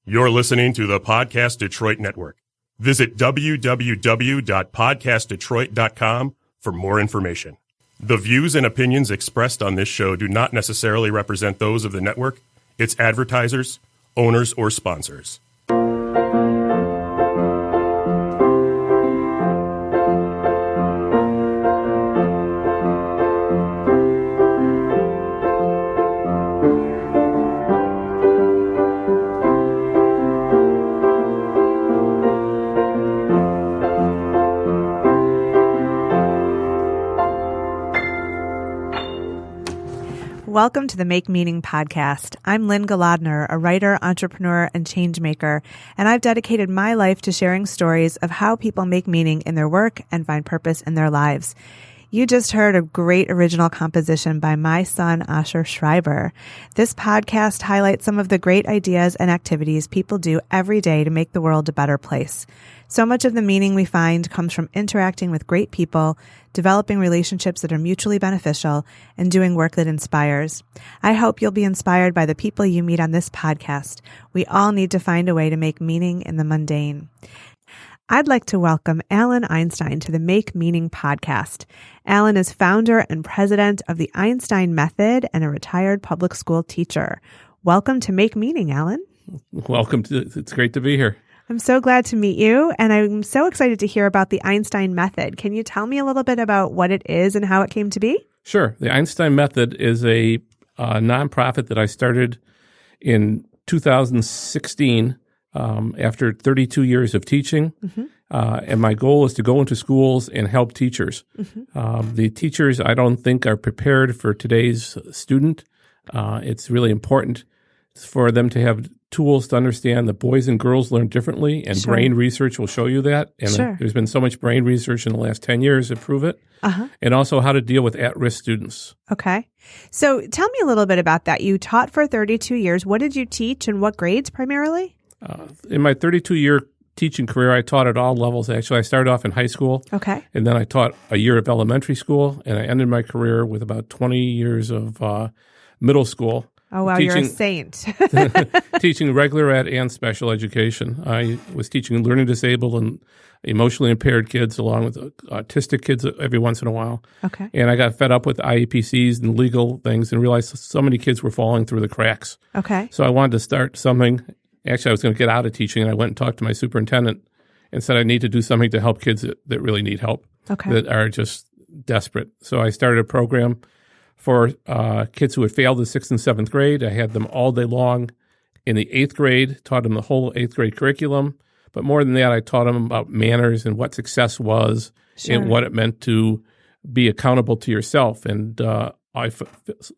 You're listening to the Podcast Detroit Network. Visit www.podcastdetroit.com for more information. The views and opinions expressed on this show do not necessarily represent those of the network, its advertisers, owners, or sponsors. Welcome to the Make Meaning podcast. I'm Lynne, a writer, entrepreneur, and change maker, and I've dedicated my life to sharing stories of how people make meaning in their work and find purpose in their lives. You just heard a great original composition by my son, Asher Schreiber. This podcast highlights some of the great ideas and activities people do every day to make the world a better place. So much of the meaning we find comes from interacting with great people, developing relationships that are mutually beneficial, and doing work that inspires. I hope you'll be inspired by the people you meet on this podcast. We all need to find a way to make meaning in the mundane. I'd like to welcome Alan Einstein to the Make Meaning podcast. Alan is founder and president of the Einstein Method and a retired public school teacher. Welcome to Make Meaning, Alan. Welcome. It's great to be here. I'm so glad to meet you, and I'm so excited to hear about the Einstein Method. Can you tell me a little bit about what it is and how it came to be? Sure. The Einstein Method is a nonprofit that I started in 2016 after 32 years of teaching. And my goal is to go into schools and help teachers. The teachers, I don't think, are prepared for today's student. It's really important for them to have tools to understand that boys and girls learn differently, and brain research will show you that. And there's been so much brain research in the last 10 years to prove it. And also how to deal with at-risk students. Okay. So tell me a little bit about that. You taught for 32 years. What did you teach and what grades primarily? In my 32-year teaching career, I taught at all levels. Actually, I started off in high school. Okay. And then I taught a year of elementary school, and I ended my career with about 20 years of middle school. Oh, wow, you're a saint. Teaching regular ed and special education. I was teaching learning disabled and emotionally impaired kids along with autistic kids every once in a while. Okay. And I got fed up with IEPCs and legal things and realized so many kids were falling through the cracks. Okay. So I wanted to start something. Actually, I was going to get out of teaching, and I went and talked to my superintendent and said I need to do something to help kids that really need help, that are just desperate. So I started a program for kids who had failed the 6th and 7th grade. I had them all day long in the 8th grade, taught them the whole 8th grade curriculum. But more than that, I taught them about manners and what success was and what it meant to be accountable to yourself. And I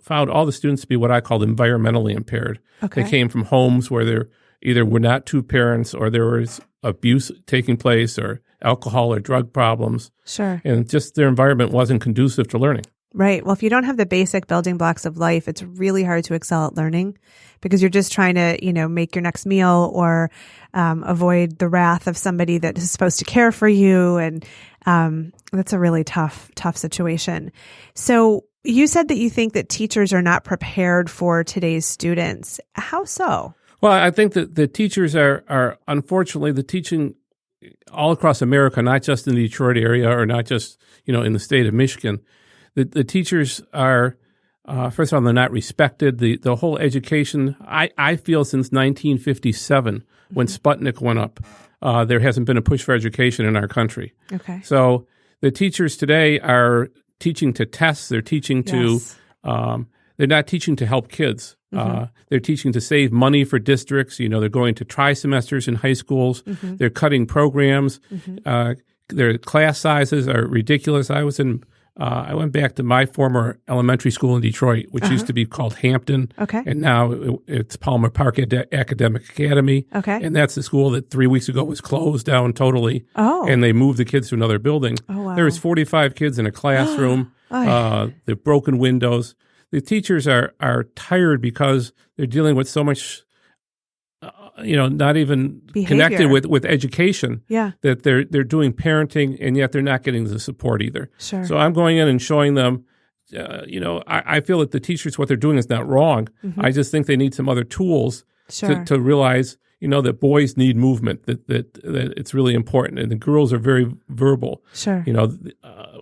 found all the students to be what I called environmentally impaired. Okay. They came from homes where there either were not two parents or there was abuse taking place or alcohol or drug problems. Sure. And just their environment wasn't conducive to learning. Right. Well, if you don't have the basic building blocks of life, it's really hard to excel at learning because you're just trying to, make your next meal or avoid the wrath of somebody that is supposed to care for you. And that's a really tough situation. So you said that you think that teachers are not prepared for today's students. How so? Well, I think that the teachers are unfortunately, the teaching all across America, not just in the Detroit area or not just, in the state of Michigan. The teachers are, first of all, they're not respected. The whole education, I feel since 1957, when Sputnik went up, there hasn't been a push for education in our country. Okay. So the teachers today are teaching to test. They're teaching to, they're not teaching to help kids. They're teaching to save money for districts. They're going to tri-semesters in high schools. They're cutting programs. Their class sizes are ridiculous. I went back to my former elementary school in Detroit, which used to be called Hampton. Okay. And now it's Palmer Park Academic Academy. Okay. And that's the school that 3 weeks ago was closed down totally. Oh. And they moved the kids to another building. Oh, wow. There was 45 kids in a classroom. The broken windows. The teachers are tired because they're dealing with so much not even behavior. Connected with education. Yeah. That they're doing parenting, and yet they're not getting the support either. Sure. So I'm going in and showing them, I feel that the teachers, what they're doing is not wrong. I just think they need some other tools to realize, that boys need movement, that it's really important, and the girls are very verbal. Sure.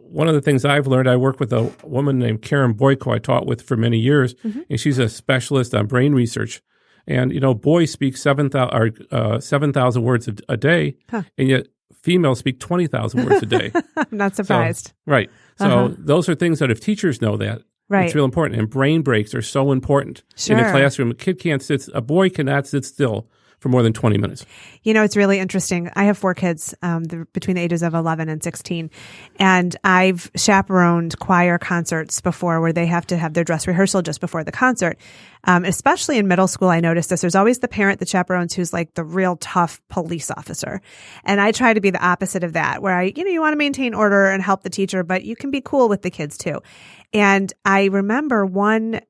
One of the things I've learned, I work with a woman named Karen Boyko I taught with for many years, and she's a specialist on brain research. And, boys speak 7,000 words a day, and yet females speak 20,000 words a day. I'm not surprised. Right. So those are things that if teachers know that, right, it's real important. And brain breaks are so important in the classroom. A boy cannot sit still for more than 20 minutes. It's really interesting. I have 4 kids between the ages of 11 and 16, and I've chaperoned choir concerts before where they have to have their dress rehearsal just before the concert. Especially in middle school, I noticed this. There's always the parent that chaperones who's like the real tough police officer. And I try to be the opposite of that, where you want to maintain order and help the teacher, but you can be cool with the kids too. And I remember one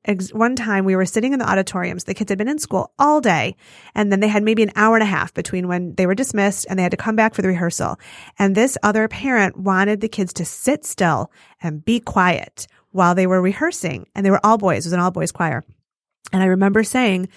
time we were sitting in the auditoriums. The kids had been in school all day, and then they had maybe an hour and a half between when they were dismissed and they had to come back for the rehearsal. And this other parent wanted the kids to sit still and be quiet while they were rehearsing. And they were all boys. It was an all-boys choir. And I remember saying,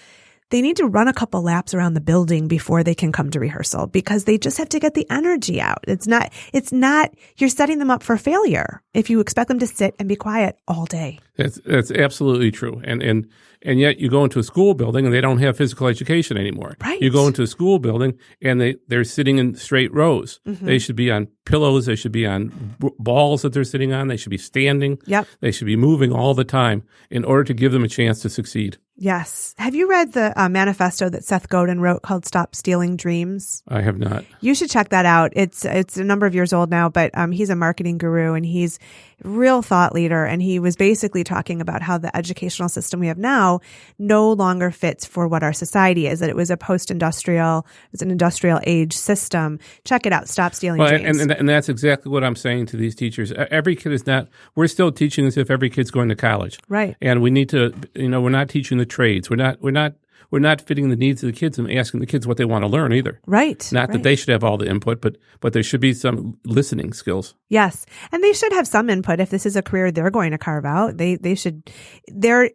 they need to run a couple laps around the building before they can come to rehearsal because they just have to get the energy out. It's not, you're setting them up for failure if you expect them to sit and be quiet all day. That's absolutely true. And yet you go into a school building and they don't have physical education anymore. Right. You go into a school building and they're sitting in straight rows. Mm-hmm. They should be on pillows. They should be on balls that they're sitting on. They should be standing. Yep. They should be moving all the time in order to give them a chance to succeed. Yes. Have you read the manifesto that Seth Godin wrote called Stop Stealing Dreams? I have not. You should check that out. It's a number of years old now, but he's a marketing guru and he's a real thought leader. And he was basically talking about how the educational system we have now no longer fits for what our society is, that it was a post-industrial, it's an industrial age system. Check it out. Stop Stealing Dreams. And that's exactly what I'm saying to these teachers. Every kid is not, we're still teaching as if every kid's going to college. Right. And we need to, we're not teaching the trades. We're not fitting the needs of the kids and asking the kids what they want to learn either. Right. Not that they should have all the input, but there should be some listening skills. Yes. And they should have some input if this is a career they're going to carve out. They should, their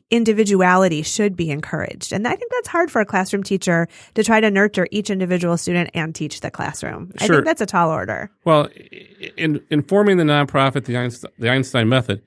individuality should be encouraged. And I think that's hard for a classroom teacher to try to nurture each individual student and teach the classroom. Sure. I think that's a tall order. Well, in forming the nonprofit, the Einstein Method,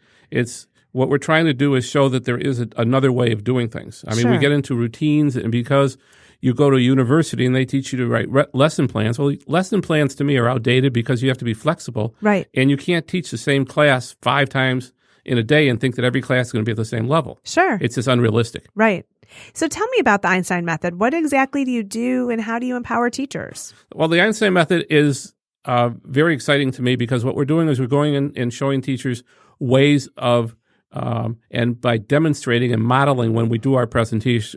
what we're trying to do is show that there is another way of doing things. I mean, Sure. We get into routines, and because you go to a university and they teach you to write lesson plans, well, lesson plans to me are outdated because you have to be flexible. Right. And you can't teach the same class 5 times in a day and think that every class is going to be at the same level. Sure. It's just unrealistic. Right. So tell me about the Einstein Method. What exactly do you do and how do you empower teachers? Well, the Einstein Method is very exciting to me because what we're doing is we're going in and showing teachers ways of and by demonstrating and modeling when we do our presentations.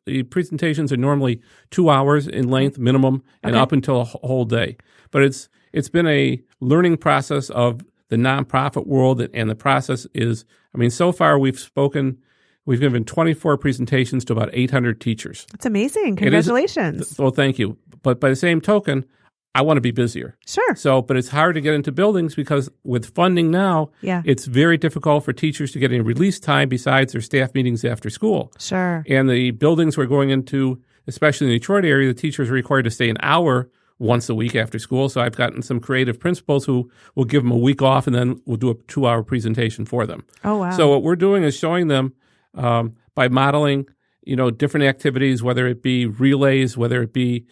The presentations are normally 2 hours in length minimum and up until a whole day. But it's been a learning process of the nonprofit world, and the process is, so far we've given 24 presentations to about 800 teachers. That's amazing. Congratulations. Well, thank you. But by the same token, I want to be busier. Sure. But it's hard to get into buildings because with funding now, it's very difficult for teachers to get any release time besides their staff meetings after school. Sure. And the buildings we're going into, especially in the Detroit area, the teachers are required to stay an hour once a week after school. So I've gotten some creative principals who will give them a week off and then we'll do a 2-hour presentation for them. Oh, wow. So what we're doing is showing them by modeling, different activities, whether it be relays, whether it be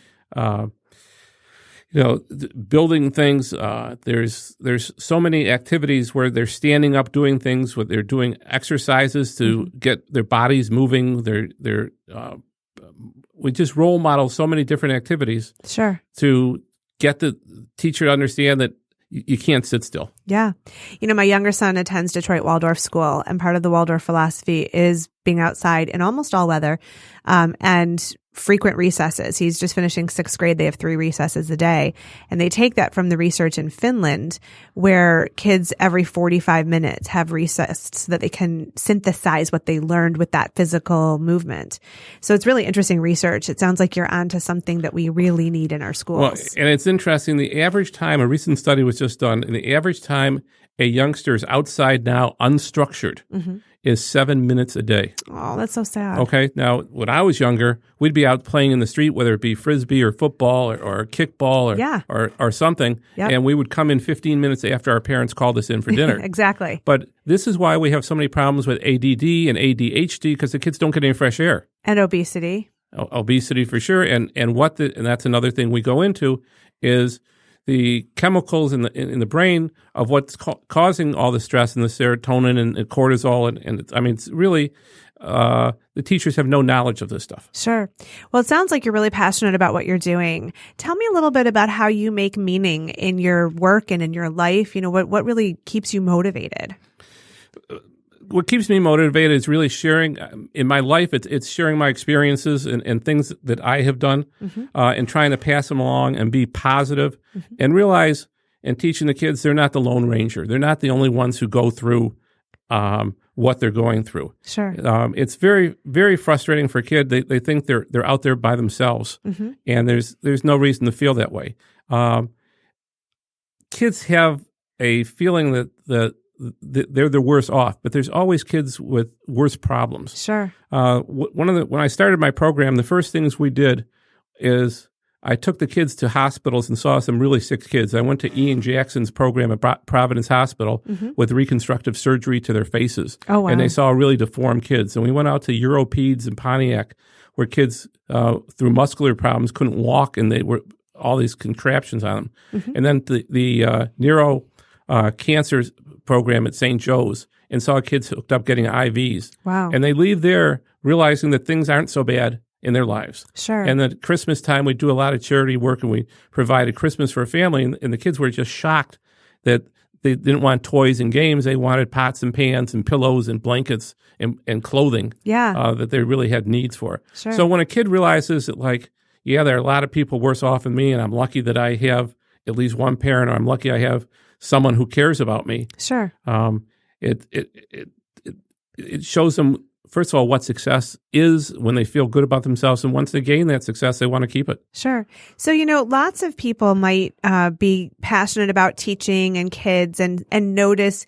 building things. There's so many activities where they're standing up doing things, where they're doing exercises to get their bodies moving. We just role model so many different activities. Sure. To get the teacher to understand that you can't sit still. Yeah. My younger son attends Detroit Waldorf School, and part of the Waldorf philosophy is being outside in almost all weather and frequent recesses. He's just finishing 6th grade. They have 3 recesses a day. And they take that from the research in Finland, where kids every 45 minutes have recess so that they can synthesize what they learned with that physical movement. So it's really interesting research. It sounds like you're onto something that we really need in our schools. Well, and it's interesting. The average time, a recent study was just done, and the average time a youngster is outside now unstructured is 7 minutes a day. Oh, that's so sad. Okay. Now, when I was younger, we'd be out playing in the street, whether it be frisbee or football or kickball or something, and we would come in 15 minutes after our parents called us in for dinner. Exactly. But this is why we have so many problems with ADD and ADHD, because the kids don't get any fresh air. And obesity. Obesity for sure. And that's another thing we go into is the chemicals in the brain of what's causing all the stress and the serotonin and cortisol. And it's really, the teachers have no knowledge of this stuff. Sure. Well, it sounds like you're really passionate about what you're doing. Tell me a little bit about how you make meaning in your work and in your life. What really keeps you motivated? What keeps me motivated is really sharing in my life. It's sharing my experiences and things that I have done, and trying to pass them along and be positive, and realize and teaching the kids they're not the Lone Ranger. They're not the only ones who go through what they're going through. Sure. It's very, very frustrating for a kid. They think they're out there by themselves, and there's no reason to feel that way. Kids have a feeling that they're the worse off, but there's always kids with worse problems. Sure. When I started my program, the first things we did is I took the kids to hospitals and saw some really sick kids. I went to Ian Jackson's program at Providence Hospital with reconstructive surgery to their faces. Oh, wow. And they saw really deformed kids. And we went out to Europeds in Pontiac, where kids through muscular problems couldn't walk, and they were all these contraptions on them. And then the neuro cancer program at St. Joe's, and saw kids hooked up getting IVs. Wow. And they leave there realizing that things aren't so bad in their lives. Sure. And at Christmas time, we do a lot of charity work, and we provided Christmas for a family, and the kids were just shocked that they didn't want toys and games. They wanted pots and pans and pillows and blankets and clothing that they really had needs for. Sure. So when a kid realizes that, there are a lot of people worse off than me, and I'm lucky that I have at least one parent, or I'm lucky I have someone who cares about me. Sure. It shows them, first of all, what success is when they feel good about themselves. And once they gain that success, they want to keep it. Sure. So, lots of people might be passionate about teaching and kids and notice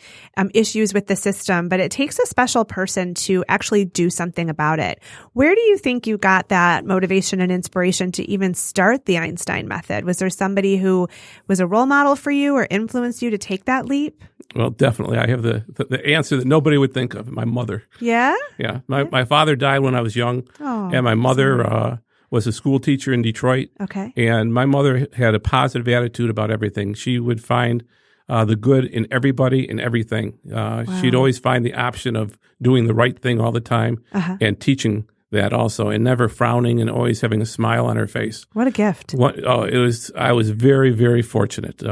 issues with the system, but it takes a special person to actually do something about it. Where do you think you got that motivation and inspiration to even start the Einstein Method? Was there somebody who was a role model for you or influenced you to take that leap? Well, definitely. I have the answer that nobody would think of, my mother. Yeah? Yeah. My father died when I was young, and my mother was a school teacher in Detroit. Okay. And my mother had a positive attitude about everything. She would find the good in everybody and everything. She'd always find the option of doing the right thing all the time and teaching that also, and never frowning, and always having a smile on her face. What a gift. I was very, very fortunate.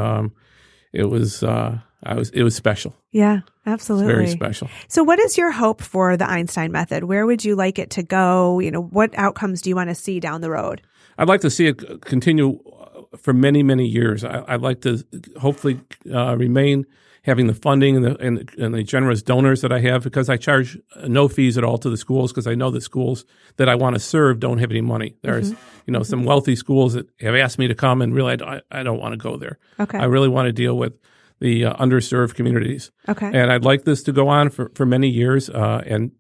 It was special. Yeah, absolutely. It's very special. So what is your hope for the Einstein Method? Where would you like it to go? What outcomes do you want to see down the road? I'd like to see it continue for many, many years. I'd like to hopefully remain having the funding and the generous donors that I have, because I charge no fees at all to the schools, because I know the schools that I want to serve don't have any money. There's some wealthy schools that have asked me to come, and really I don't want to go there. Okay. I really want to deal with the underserved communities. Okay. And I'd like this to go on for many years, and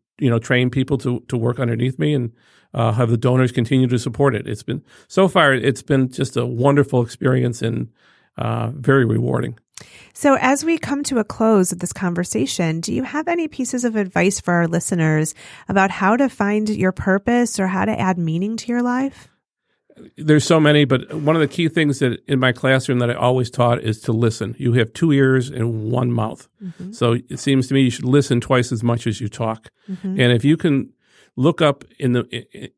train people to work underneath me, and have the donors continue to support it. It's been just a wonderful experience, and very rewarding. So as we come to a close of this conversation, do you have any pieces of advice for our listeners about how to find your purpose or how to add meaning to your life? There's so many, but one of the key things that in my classroom that I always taught is to listen. You have 2 ears and 1 mouth. So it seems to me you should listen twice as much as you talk. And if you can look up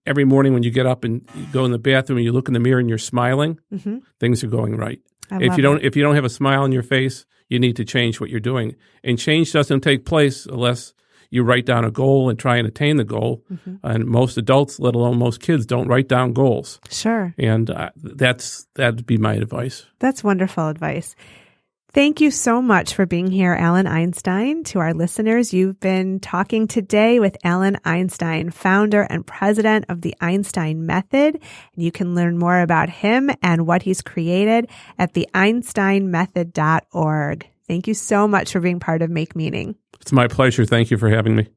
every morning when you get up and you go in the bathroom and you look in the mirror and you're smiling, things are going right. If you don't have a smile on your face, you need to change what you're doing. And change doesn't take place unless you write down a goal and try and attain the goal. And most adults, let alone most kids, don't write down goals. Sure. And that'd be my advice. That's wonderful advice. Thank you so much for being here, Alan Einstein. To our listeners, you've been talking today with Alan Einstein, founder and president of the Einstein Method. And you can learn more about him and what he's created at the EinsteinMethod.org. Thank you so much for being part of Make Meaning. It's my pleasure. Thank you for having me.